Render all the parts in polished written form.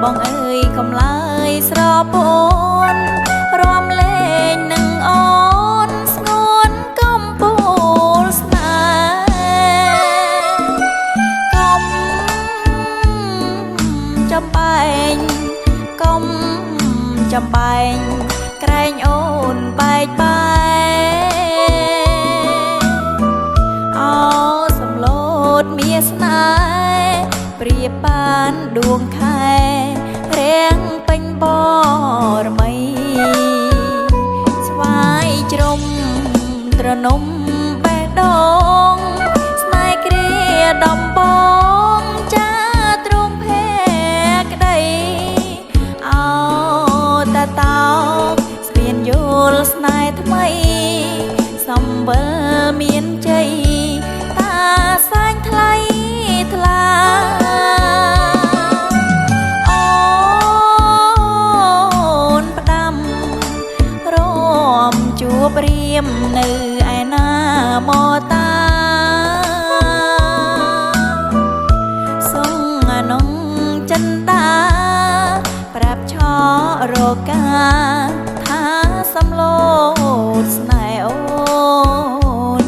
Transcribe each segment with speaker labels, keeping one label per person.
Speaker 1: បងអើយកំឡើយស្រពោនរំលែងនឹងអូនស្ងួនកំពូលស្នេហ៍កុំចំបែងកុំចំបែងក្រែងអូនបែកបែកអោសំឡូតមាសស្នេហ៍ប្រៀបបានដួងខែរាំងពេញបរមីស្វាយជ្រុំត្រនំបេះដូងស្នេហ៍គ្រាដំបងចាទ្រង់ភេក្ដីអោតាតោស្ពានយល់ស្នេហ៍ថ្មីសំវិលមានជ័យតាសាញ់ថ្លៃថ្លាជួបរៀមនៅឯណាមកតាសុងអនងចិនតាប្រាប់ឆរកាថាសំឡូតស្នេហ៍អូន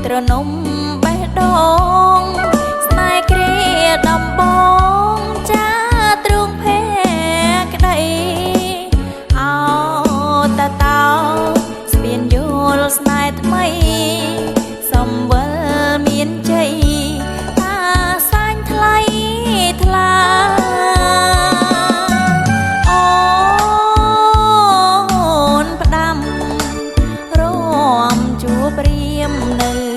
Speaker 1: ត្រនំបេះដូងស្នេហ៍គ្រាដំបងចាទ្រង់ភេក្ដីអោតាតោស្ពានយល់ស្នេហ៍ថ្មីសំវិលមានជ័យតាសាញ់ថ្លៃថ្លាអូនផ្ដាំរំជួបរៀមនៅ